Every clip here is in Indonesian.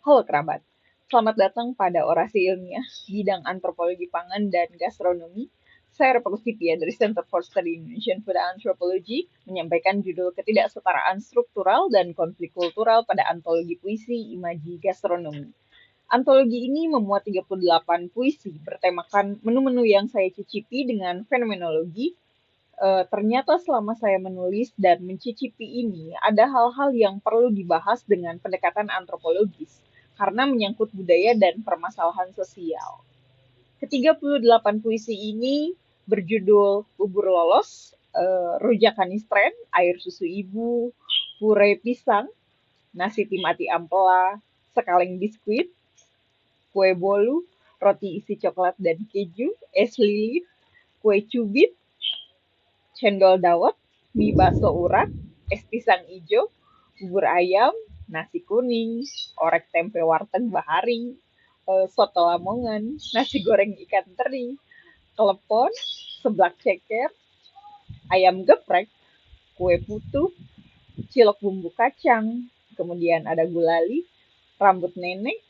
Halo kerabat, selamat datang pada orasi ilmiah bidang antropologi pangan dan gastronomi. Saya Repakusipia dari Center for Study Indonesian Food Anthropology menyampaikan judul ketidaksetaraan struktural dan konflik kultural pada antologi puisi Imaji Gastronomi. Antologi ini memuat 38 puisi bertemakan menu-menu yang saya cicipi dengan fenomenologi. Ternyata selama saya menulis dan mencicipi ini, ada hal-hal yang perlu dibahas dengan pendekatan antropologis, karena menyangkut budaya dan permasalahan sosial. Ke-38 puisi ini berjudul Bubur Lolos, Rujak Kanistren, Air Susu Ibu, Puree Pisang, Nasi Timati Ampela, Sekaleng Biskuit, Kue Bolu, Roti isi coklat dan keju, Es Lilit, Kue Cubit, cendol dawet, mie bakso urat, es pisang ijo, bubur ayam, nasi kuning, orek tempe warteg bahari, soto lamongan, nasi goreng ikan teri, telepon, seblak ceker, ayam geprek, kue putu, cilok bumbu kacang, kemudian ada gulali, rambut nenek,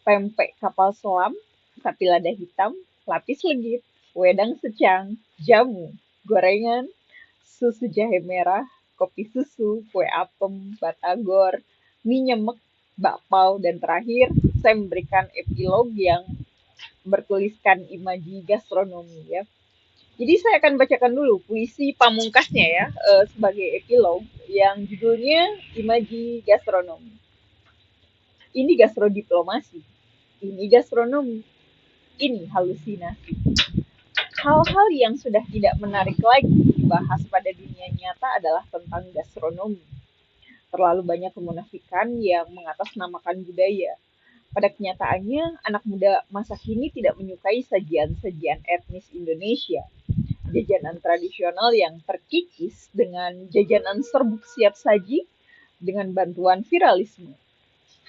pempek kapal selam, sapi lada hitam, lapis legit, wedang secang, jamu, gorengan, susu jahe merah, kopi susu, kue apem, batagor, mie nyemek, bakpao, dan terakhir saya memberikan epilog yang bertuliskan imaji gastronomi ya. Jadi saya akan bacakan dulu puisi pamungkasnya ya sebagai epilog yang judulnya Imaji Gastronomi. Ini gastrodiplomasi, ini gastronomi, ini halusinasi. Hal-hal yang sudah tidak menarik lagi dibahas pada dunia nyata adalah tentang gastronomi. Terlalu banyak kemunafikan yang mengatasnamakan budaya. Pada kenyataannya, anak muda masa kini tidak menyukai sajian-sajian etnis Indonesia. Jajanan tradisional yang terkikis dengan jajanan serbuk siap saji dengan bantuan viralisme.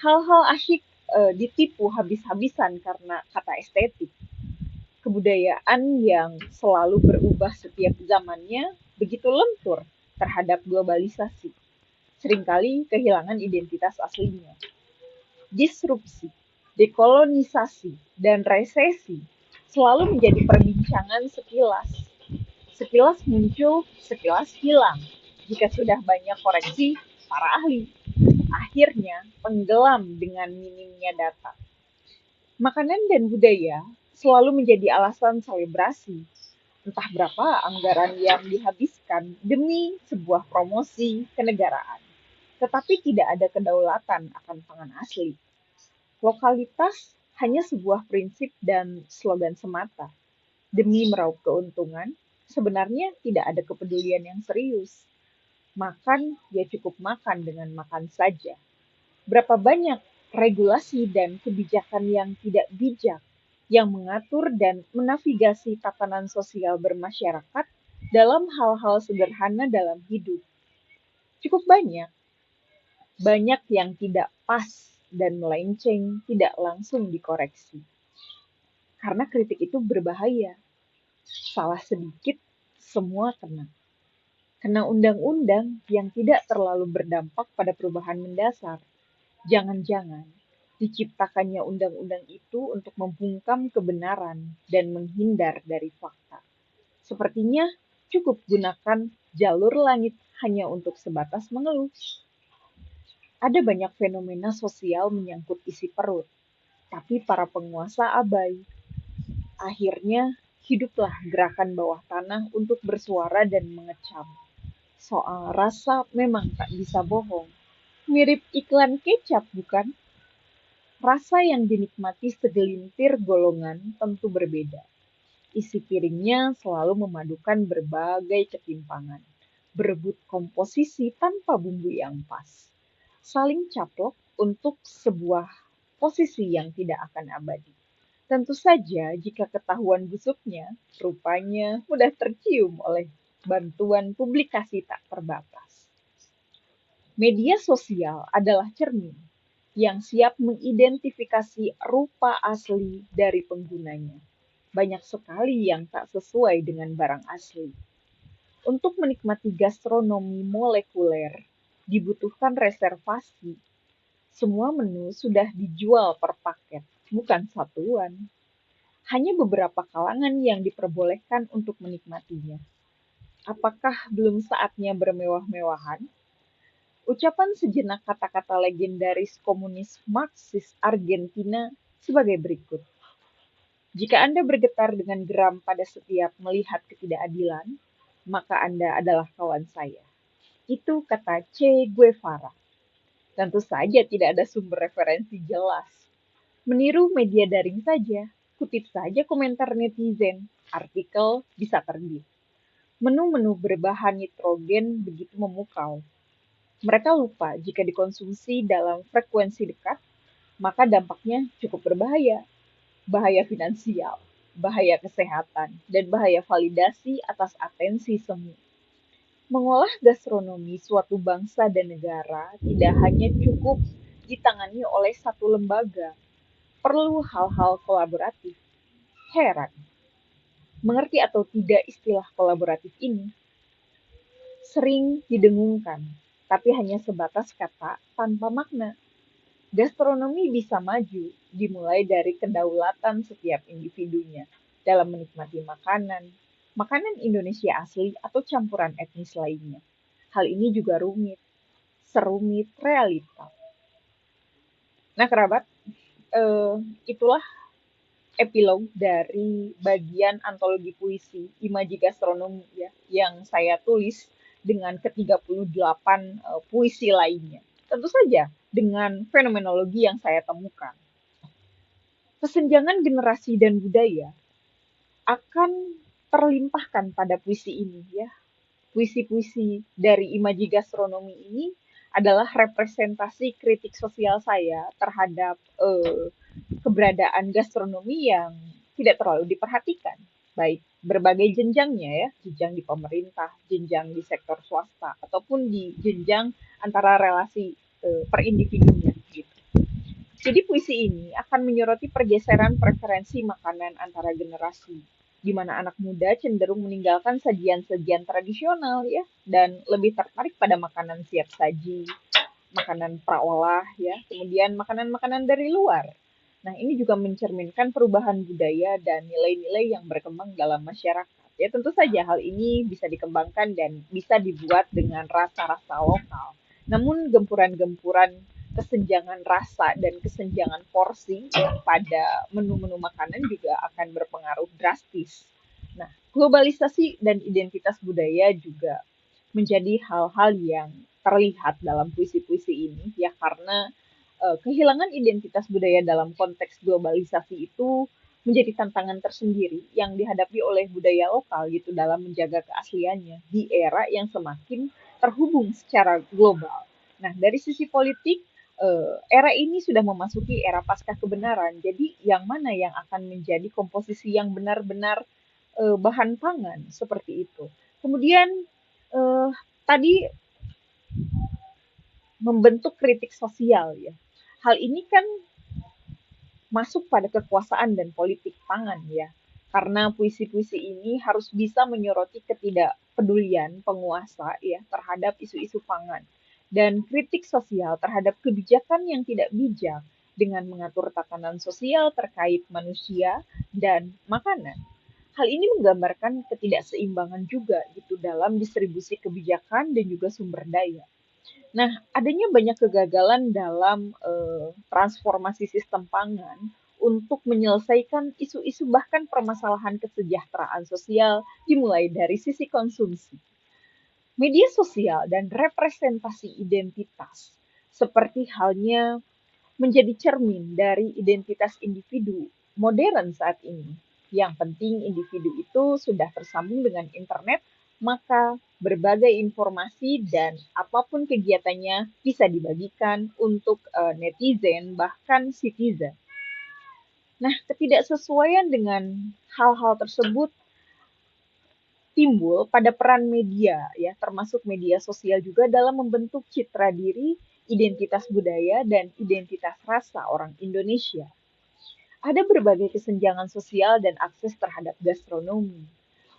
Hal-hal asyik ditipu habis-habisan karena kata estetik. Kebudayaan yang selalu berubah setiap zamannya begitu lentur terhadap globalisasi, seringkali kehilangan identitas aslinya. Disrupsi, dekolonisasi, dan resesi selalu menjadi perbincangan sekilas. Sekilas muncul, sekilas hilang. Jika sudah banyak koreksi para ahli, akhirnya tenggelam dengan minimnya data. Makanan dan budaya selalu menjadi alasan selebrasi. Entah berapa anggaran yang dihabiskan demi sebuah promosi kenegaraan. Tetapi tidak ada kedaulatan akan pangan asli. Lokalitas hanya sebuah prinsip dan slogan semata. Demi meraup keuntungan, sebenarnya tidak ada kepedulian yang serius. Makan, ya cukup makan dengan makan saja. Berapa banyak regulasi dan kebijakan yang tidak bijak yang mengatur dan menavigasi tatanan sosial bermasyarakat dalam hal-hal sederhana dalam hidup. Cukup banyak, banyak yang tidak pas dan melenceng tidak langsung dikoreksi. Karena kritik itu berbahaya. Salah sedikit, semua kena. Kena undang-undang yang tidak terlalu berdampak pada perubahan mendasar. Jangan-jangan diciptakannya undang-undang itu untuk membungkam kebenaran dan menghindar dari fakta. Sepertinya cukup gunakan jalur langit hanya untuk sebatas mengeluh. Ada banyak fenomena sosial menyangkut isi perut, tapi para penguasa abai. Akhirnya hiduplah gerakan bawah tanah untuk bersuara dan mengecam. Soal rasa memang tak bisa bohong. Mirip iklan kecap, bukan? Rasa yang dinikmati segelintir golongan tentu berbeda. Isi piringnya selalu memadukan berbagai ketimpangan, berebut komposisi tanpa bumbu yang pas, saling caplok untuk sebuah posisi yang tidak akan abadi. Tentu saja jika ketahuan busuknya, rupanya mudah tercium oleh bantuan publikasi tak terbatas. Media sosial adalah cermin yang siap mengidentifikasi rupa asli dari penggunanya. Banyak sekali yang tak sesuai dengan barang asli. Untuk menikmati gastronomi molekuler, dibutuhkan reservasi. Semua menu sudah dijual per paket, bukan satuan. Hanya beberapa kalangan yang diperbolehkan untuk menikmatinya. Apakah belum saatnya bermewah-mewahan? Ucapan sejenak kata-kata legendaris komunis Marxis Argentina sebagai berikut. Jika Anda bergetar dengan geram pada setiap melihat ketidakadilan, maka Anda adalah kawan saya. Itu kata Che Guevara. Tentu saja tidak ada sumber referensi jelas. Meniru media daring saja, kutip saja komentar netizen, artikel bisa terbit. Menu-menu berbahan nitrogen begitu memukau. Mereka lupa jika dikonsumsi dalam frekuensi dekat, maka dampaknya cukup berbahaya. Bahaya finansial, bahaya kesehatan, dan bahaya validasi atas atensi semu. Mengolah gastronomi suatu bangsa dan negara tidak hanya cukup ditangani oleh satu lembaga, perlu hal-hal kolaboratif. Heran, mengerti atau tidak istilah kolaboratif ini? Sering didengungkan, tapi hanya sebatas kata tanpa makna. Gastronomi bisa maju dimulai dari kedaulatan setiap individunya dalam menikmati makanan, makanan Indonesia asli atau campuran etnis lainnya. Hal ini juga rumit, serumit realita. Nah, kerabat, itulah epilog dari bagian antologi puisi Imaji Gastronomi ya, yang saya tulis dengan ke-38 puisi lainnya. Tentu saja dengan fenomenologi yang saya temukan. Kesenjangan generasi dan budaya akan terlimpahkan pada puisi ini ya. Puisi-puisi dari Imaji Gastronomi ini adalah representasi kritik sosial saya terhadap keberadaan gastronomi yang tidak terlalu diperhatikan, baik berbagai jenjangnya ya, jenjang di pemerintah, jenjang di sektor swasta, ataupun di jenjang antara relasi per individunya gitu. Jadi puisi ini akan menyoroti pergeseran preferensi makanan antara generasi, di mana anak muda cenderung meninggalkan sajian-sajian tradisional ya, dan lebih tertarik pada makanan siap saji, makanan praolah ya, kemudian makanan-makanan dari luar. Nah, ini juga mencerminkan perubahan budaya dan nilai-nilai yang berkembang dalam masyarakat. Ya, tentu saja hal ini bisa dikembangkan dan bisa dibuat dengan rasa-rasa lokal. Namun, gempuran-gempuran kesenjangan rasa dan kesenjangan porsi pada menu-menu makanan juga akan berpengaruh drastis. Nah, globalisasi dan identitas budaya juga menjadi hal-hal yang terlihat dalam puisi-puisi ini ya, karena kehilangan identitas budaya dalam konteks globalisasi itu menjadi tantangan tersendiri yang dihadapi oleh budaya lokal gitu dalam menjaga keasliannya di era yang semakin terhubung secara global. Nah, dari sisi politik, era ini sudah memasuki era pasca kebenaran. Jadi, yang mana yang akan menjadi komposisi yang benar-benar bahan pangan seperti itu. Kemudian tadi membentuk kritik sosial ya. Hal ini kan masuk pada kekuasaan dan politik pangan ya. Karena puisi-puisi ini harus bisa menyoroti ketidakpedulian penguasa ya terhadap isu-isu pangan dan kritik sosial terhadap kebijakan yang tidak bijak dengan mengatur tatanan sosial terkait manusia dan makanan. Hal ini menggambarkan ketidakseimbangan juga gitu dalam distribusi kebijakan dan juga sumber daya. Nah, adanya banyak kegagalan dalam transformasi sistem pangan untuk menyelesaikan isu-isu bahkan permasalahan kesejahteraan sosial dimulai dari sisi konsumsi. Media sosial dan representasi identitas seperti halnya menjadi cermin dari identitas individu modern saat ini. Yang penting individu itu sudah tersambung dengan internet, maka berbagai informasi dan apapun kegiatannya bisa dibagikan untuk netizen bahkan citizen. Nah, ketidaksesuaian dengan hal-hal tersebut timbul pada peran media ya, termasuk media sosial juga dalam membentuk citra diri, identitas budaya dan identitas rasa orang Indonesia. Ada berbagai kesenjangan sosial dan akses terhadap gastronomi.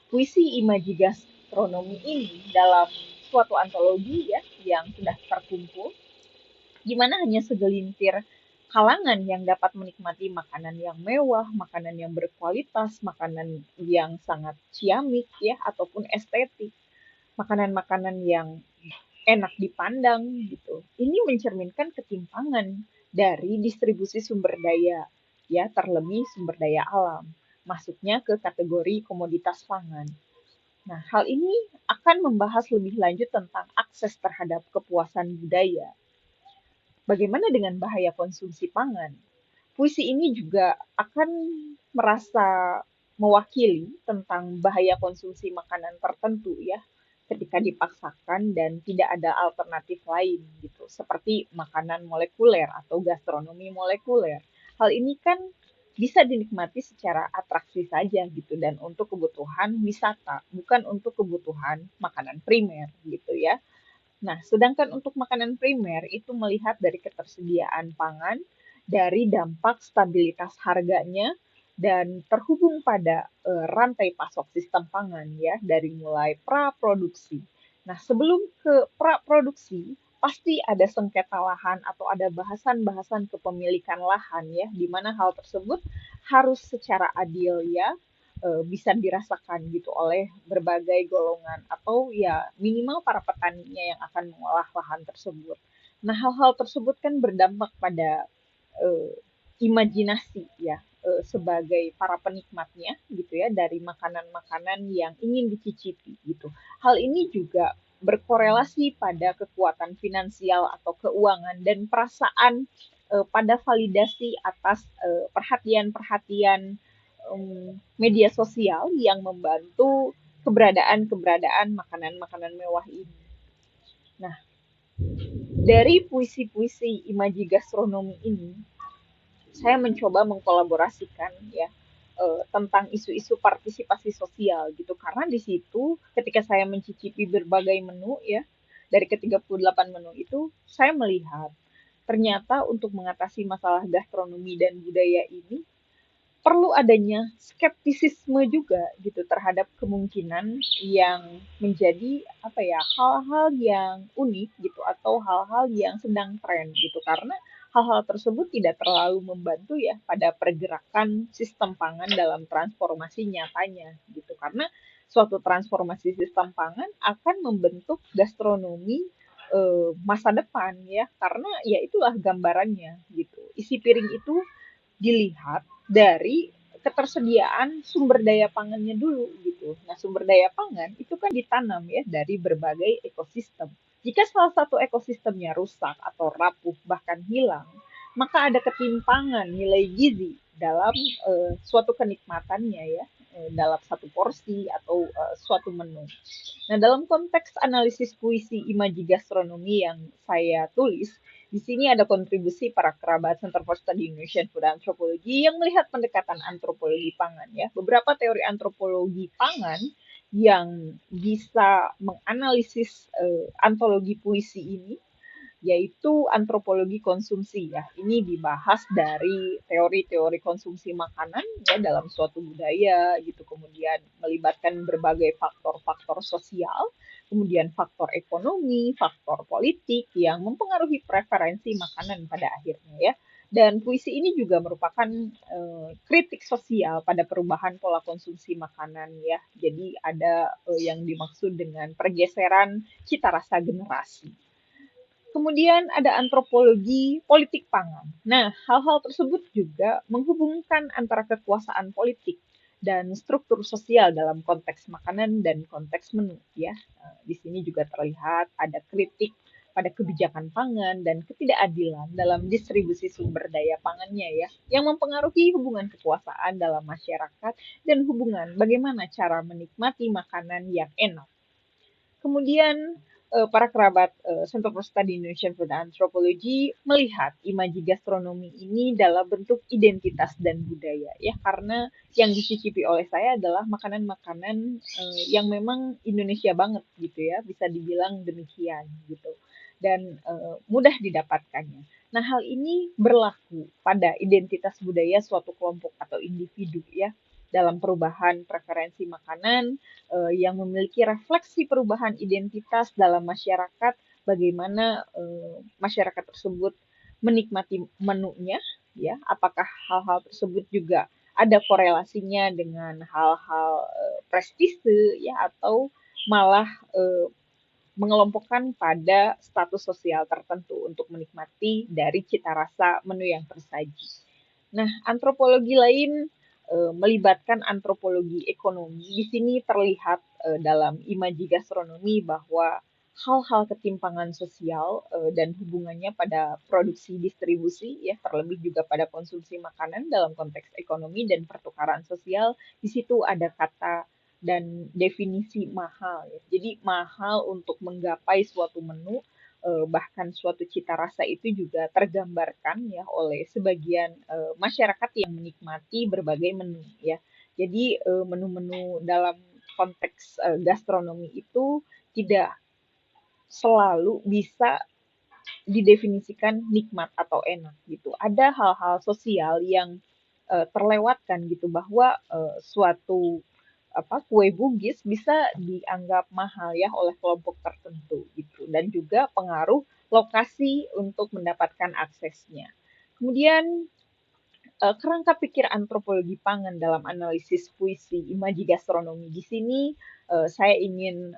Puisi Imaji Gastronomi ini dalam suatu antologi ya yang sudah terkumpul di mana hanya segelintir kalangan yang dapat menikmati makanan yang mewah, makanan yang berkualitas, makanan yang sangat ciamik ya ataupun estetik, makanan-makanan yang enak dipandang gitu. Ini mencerminkan ketimpangan dari distribusi sumber daya ya, terlebih sumber daya alam. Masuknya ke kategori komoditas pangan. Nah, hal ini akan membahas lebih lanjut tentang akses terhadap kepuasan budaya. Bagaimana dengan bahaya konsumsi pangan? Puisi ini juga akan merasa mewakili tentang bahaya konsumsi makanan tertentu ya, ketika dipaksakan dan tidak ada alternatif lain gitu, seperti makanan molekuler atau gastronomi molekuler. Hal ini kan bisa dinikmati secara atraksi saja gitu dan untuk kebutuhan wisata, bukan untuk kebutuhan makanan primer gitu ya. Nah, sedangkan untuk makanan primer itu melihat dari ketersediaan pangan, dari dampak stabilitas harganya, dan terhubung pada rantai pasok sistem pangan ya, dari mulai praproduksi. Nah, sebelum ke praproduksi, pasti ada sengketa lahan atau ada bahasan-bahasan kepemilikan lahan ya, di mana hal tersebut harus secara adil ya bisa dirasakan gitu oleh berbagai golongan atau ya minimal para petaninya yang akan mengolah lahan tersebut. Nah, hal-hal tersebut kan berdampak pada eh, imajinasi ya sebagai para penikmatnya gitu ya dari makanan-makanan yang ingin dicicipi gitu. Hal ini juga berkorelasi pada kekuatan finansial atau keuangan dan perasaan pada validasi atas perhatian-perhatian media sosial yang membantu keberadaan makanan-makanan mewah ini. Nah, dari puisi-puisi imaji gastronomi ini, saya mencoba mengkolaborasikan ya tentang isu-isu partisipasi sosial gitu karena di situ ketika saya mencicipi berbagai menu ya dari ke-38 menu itu saya melihat ternyata untuk mengatasi masalah gastronomi dan budaya ini perlu adanya skeptisisme juga gitu terhadap kemungkinan yang menjadi apa ya hal-hal yang unik gitu atau hal-hal yang sedang tren gitu karena hal-hal tersebut tidak terlalu membantu ya pada pergerakan sistem pangan dalam transformasi nyatanya gitu karena suatu transformasi sistem pangan akan membentuk gastronomi masa depan ya karena ya itulah gambarannya gitu isi piring itu dilihat dari ketersediaan sumber daya pangannya dulu gitu. Nah, sumber daya pangan itu kan ditanam ya dari berbagai ekosistem. Jika salah satu ekosistemnya rusak atau rapuh bahkan hilang, maka ada ketimpangan nilai gizi dalam suatu kenikmatannya ya dalam satu porsi atau suatu menu. Nah, dalam konteks analisis puisi imaji gastronomi yang saya tulis, di sini ada kontribusi para kerabat Center for Study Indonesian Food Anthropology yang melihat pendekatan antropologi pangan ya. Beberapa teori antropologi pangan yang bisa menganalisis antologi puisi ini yaitu antropologi konsumsi ya. Ini dibahas dari teori-teori konsumsi makanan ya dalam suatu budaya gitu, kemudian melibatkan berbagai faktor-faktor sosial, kemudian faktor ekonomi, faktor politik yang mempengaruhi preferensi makanan pada akhirnya ya. Dan puisi ini juga merupakan kritik sosial pada perubahan pola konsumsi makanan ya. Jadi ada yang dimaksud dengan pergeseran cita rasa generasi. Kemudian ada antropologi politik pangan. Nah, hal-hal tersebut juga menghubungkan antara kekuasaan politik dan struktur sosial dalam konteks makanan dan konteks menu ya. Di sini juga terlihat ada kritik pada kebijakan pangan dan ketidakadilan dalam distribusi sumber daya pangannya ya, yang mempengaruhi hubungan kekuasaan dalam masyarakat dan hubungan bagaimana cara menikmati makanan yang enak. Kemudian para kerabat Center for Study Indonesian Food Anthropology melihat imaji gastronomi ini dalam bentuk identitas dan budaya ya karena yang dicicipi oleh saya adalah makanan-makanan yang memang Indonesia banget gitu ya bisa dibilang demikian gitu dan mudah didapatkannya. Nah, hal ini berlaku pada identitas budaya suatu kelompok atau individu ya dalam perubahan preferensi makanan yang memiliki refleksi perubahan identitas dalam masyarakat bagaimana masyarakat tersebut menikmati menunya, ya, apakah hal-hal tersebut juga ada korelasinya dengan hal-hal prestise, ya, atau malah mengelompokkan pada status sosial tertentu untuk menikmati dari cita rasa menu yang tersaji. Nah, antropologi lain melibatkan antropologi ekonomi. Di sini terlihat dalam imaji gastronomi bahwa hal-hal ketimpangan sosial dan hubungannya pada produksi distribusi, ya, terlebih juga pada konsumsi makanan dalam konteks ekonomi dan pertukaran sosial. Di situ ada kata dan definisi mahal, ya. Jadi mahal untuk menggapai suatu menu, bahkan suatu cita rasa itu juga tergambarkan, ya, oleh sebagian masyarakat yang menikmati berbagai menu, ya. Jadi menu-menu dalam konteks gastronomi itu tidak selalu bisa didefinisikan nikmat atau enak gitu. Ada hal-hal sosial yang terlewatkan gitu, bahwa suatu kue Bugis bisa dianggap mahal, ya, oleh kelompok tertentu gitu, dan juga pengaruh lokasi untuk mendapatkan aksesnya. Kemudian kerangka pikir antropologi pangan dalam analisis puisi imaji gastronomi. Di sini saya ingin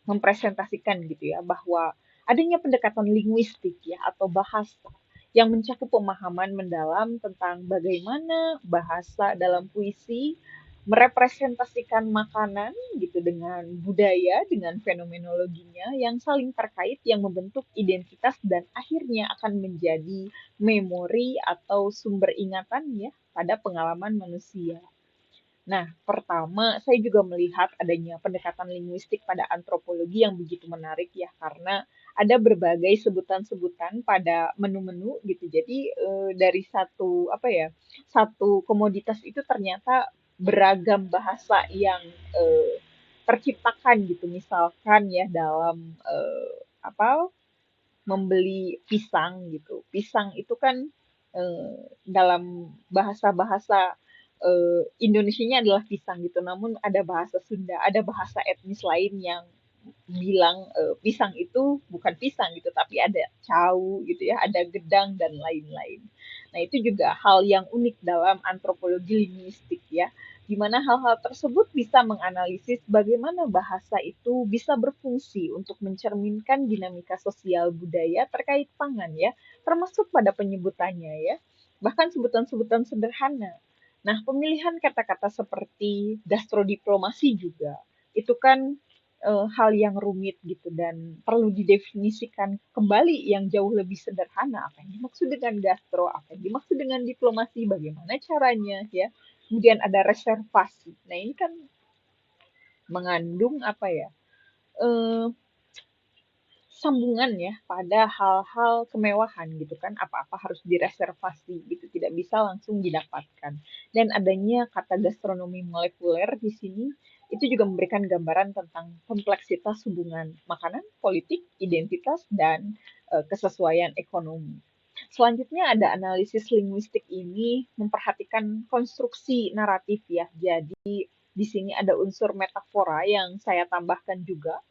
mempresentasikan gitu, ya, bahwa adanya pendekatan linguistik, ya, atau bahasa yang mencakup pemahaman mendalam tentang bagaimana bahasa dalam puisi merepresentasikan makanan gitu dengan budaya, dengan fenomenologinya yang saling terkait, yang membentuk identitas dan akhirnya akan menjadi memori atau sumber ingatan, ya, pada pengalaman manusia. Nah, pertama, saya juga melihat adanya pendekatan linguistik pada antropologi yang begitu menarik, ya, karena ada berbagai sebutan-sebutan pada menu-menu gitu. Jadi dari satu komoditas itu ternyata beragam bahasa yang terciptakan gitu. Misalkan, ya, dalam apa membeli pisang gitu. Pisang itu kan dalam bahasa-bahasa Indonesianya adalah pisang gitu. Namun ada bahasa Sunda, ada bahasa etnis lain yang bilang pisang itu bukan pisang gitu, tapi ada cau gitu, ya, ada gedang dan lain-lain. Nah, itu juga hal yang unik dalam antropologi linguistik, ya, di mana hal-hal tersebut bisa menganalisis bagaimana bahasa itu bisa berfungsi untuk mencerminkan dinamika sosial budaya terkait pangan, ya, termasuk pada penyebutannya, ya, bahkan sebutan-sebutan sederhana. Nah, pemilihan kata-kata seperti gastrodiplomasi juga itu kan hal yang rumit gitu dan perlu didefinisikan kembali yang jauh lebih sederhana. Apa yang dimaksud dengan gastro, apa yang dimaksud dengan diplomasi, bagaimana caranya, ya. Kemudian ada reservasi. Nah, ini kan mengandung eh, sambungan, ya, pada hal-hal kemewahan gitu kan, apa-apa harus direservasi gitu, tidak bisa langsung didapatkan. Dan adanya kata gastronomi molekuler di sini itu juga memberikan gambaran tentang kompleksitas hubungan makanan, politik, identitas, dan kesesuaian ekonomi. Selanjutnya ada analisis linguistik ini memperhatikan konstruksi naratif, ya. Jadi di sini ada unsur metafora yang saya tambahkan juga,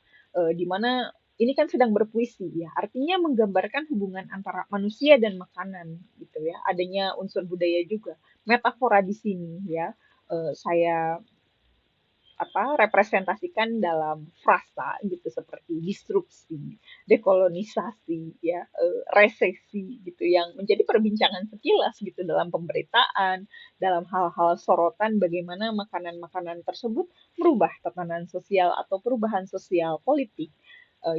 di mana ini kan sedang berpuisi, ya. Artinya menggambarkan hubungan antara manusia dan makanan gitu, ya. Adanya unsur budaya juga. Metafora di sini, ya, saya representasikan dalam frasa gitu, seperti disrupsi, dekolonisasi, ya, resesi gitu, yang menjadi perbincangan sekilas gitu dalam pemberitaan, dalam hal-hal sorotan bagaimana makanan-makanan tersebut merubah tatanan sosial atau perubahan sosial politik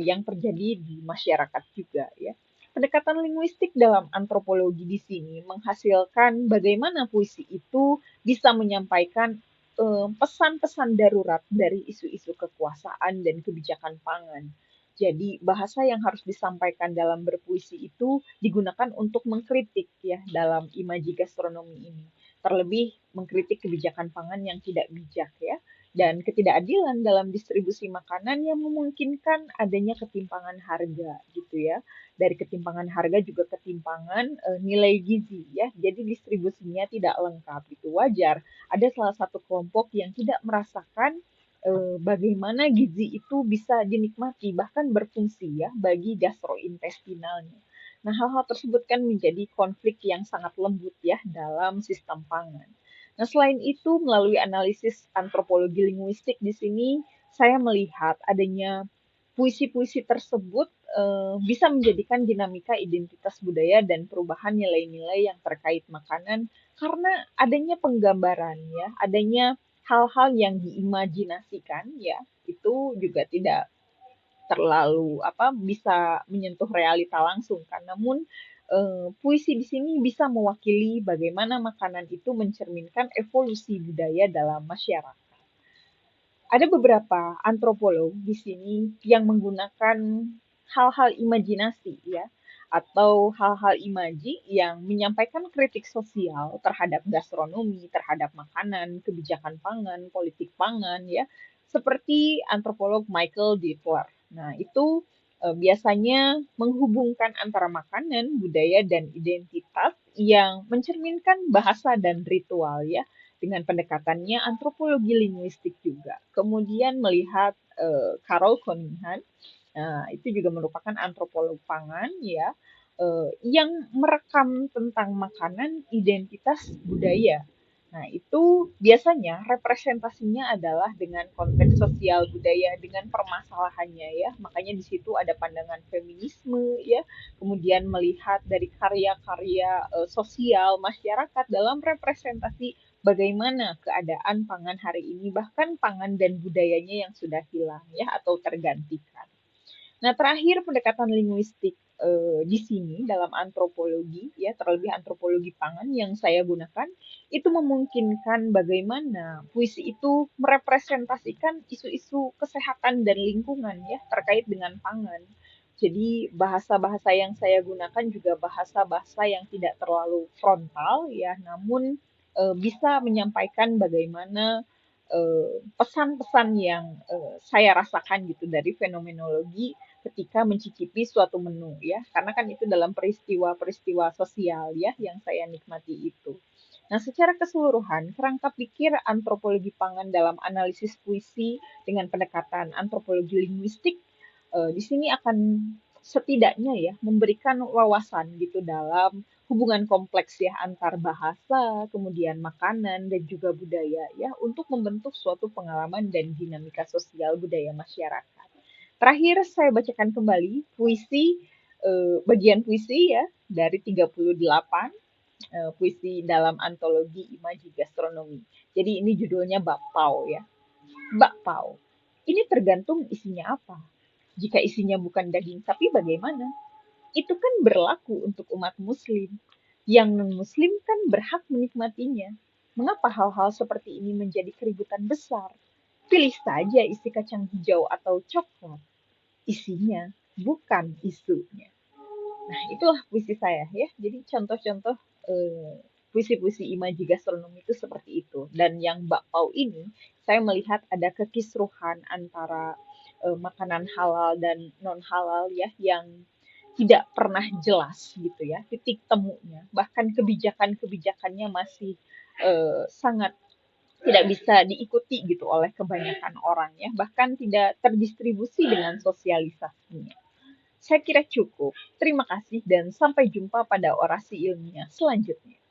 yang terjadi di masyarakat juga, ya. Pendekatan linguistik dalam antropologi di sini menghasilkan bagaimana puisi itu bisa menyampaikan pesan-pesan darurat dari isu-isu kekuasaan dan kebijakan pangan. Jadi bahasa yang harus disampaikan dalam berpuisi itu digunakan untuk mengkritik, ya, dalam imaji gastronomi ini. Terlebih mengkritik kebijakan pangan yang tidak bijak, ya, dan ketidakadilan dalam distribusi makanan yang memungkinkan adanya ketimpangan harga gitu, ya. Dari ketimpangan harga juga ketimpangan nilai gizi, ya. Jadi distribusinya tidak lengkap, itu wajar ada salah satu kelompok yang tidak merasakan bagaimana gizi itu bisa dinikmati bahkan berfungsi ya bagi gastrointestinalnya. Nah, hal-hal tersebut kan menjadi konflik yang sangat lembut ya dalam sistem pangan. Nah, selain itu melalui analisis antropologi linguistik di sini saya melihat adanya puisi-puisi tersebut bisa menjadikan dinamika identitas budaya dan perubahan nilai-nilai yang terkait makanan karena adanya penggambaran ya, adanya hal-hal yang diimajinasikan ya, itu juga tidak terlalu apa bisa menyentuh realita langsung kan. Namun puisi di sini bisa mewakili bagaimana makanan itu mencerminkan evolusi budaya dalam masyarakat. Ada beberapa antropolog di sini yang menggunakan hal-hal imajinasi ya atau hal-hal imaji yang menyampaikan kritik sosial terhadap gastronomi, terhadap makanan, kebijakan pangan, politik pangan ya, seperti antropolog Michael Dittler. Nah, itu biasanya menghubungkan antara makanan, budaya, dan identitas yang mencerminkan bahasa dan ritual ya dengan pendekatannya antropologi linguistik juga. Kemudian melihat Carol Cunningham, itu juga merupakan antropolog pangan ya, yang merekam tentang makanan identitas budaya. Nah, itu biasanya representasinya adalah dengan konteks sosial budaya, dengan permasalahannya ya. Makanya di situ ada pandangan feminisme ya, kemudian melihat dari karya-karya sosial masyarakat dalam representasi bagaimana keadaan pangan hari ini, bahkan pangan dan budayanya yang sudah hilang ya atau tergantikan. Nah, terakhir pendekatan linguistik di sini dalam antropologi ya, terlebih antropologi pangan yang saya gunakan itu memungkinkan bagaimana puisi itu merepresentasikan isu-isu kesehatan dan lingkungan ya terkait dengan pangan. Jadi bahasa-bahasa yang saya gunakan juga bahasa-bahasa yang tidak terlalu frontal ya, namun bisa menyampaikan bagaimana pesan-pesan yang saya rasakan gitu dari fenomenologi ketika mencicipi suatu menu ya, karena kan itu dalam peristiwa-peristiwa sosial ya yang saya nikmati itu. Nah, secara keseluruhan, kerangka pikir antropologi pangan dalam analisis puisi dengan pendekatan antropologi linguistik di sini akan setidaknya ya memberikan wawasan gitu dalam hubungan kompleks ya antar bahasa, kemudian makanan dan juga budaya ya untuk membentuk suatu pengalaman dan dinamika sosial budaya masyarakat. Terakhir saya bacakan kembali puisi bagian puisi ya dari 38 puisi dalam antologi Imaji Gastronomi. Jadi ini judulnya Bakpao ya. Bakpao. Ini tergantung isinya apa. Jika isinya bukan daging sapi bagaimana? Itu kan berlaku untuk umat muslim. Yang non-muslim kan berhak menikmatinya. Mengapa hal-hal seperti ini menjadi keributan besar? Pilih saja isi kacang hijau atau coklat. Isinya, bukan isunya. Nah, itulah puisi saya ya. Jadi contoh-contoh puisi-puisi imaji gastronomi itu seperti itu. Dan yang bakpao ini, saya melihat ada kekisruhan antara makanan halal dan non halal ya yang tidak pernah jelas gitu ya titik temunya, bahkan kebijakan-kebijakannya masih sangat tidak bisa diikuti gitu oleh kebanyakan orang ya, bahkan tidak terdistribusi dengan sosialisasinya. Saya kira cukup. Terima kasih dan sampai jumpa pada orasi ilmiah selanjutnya.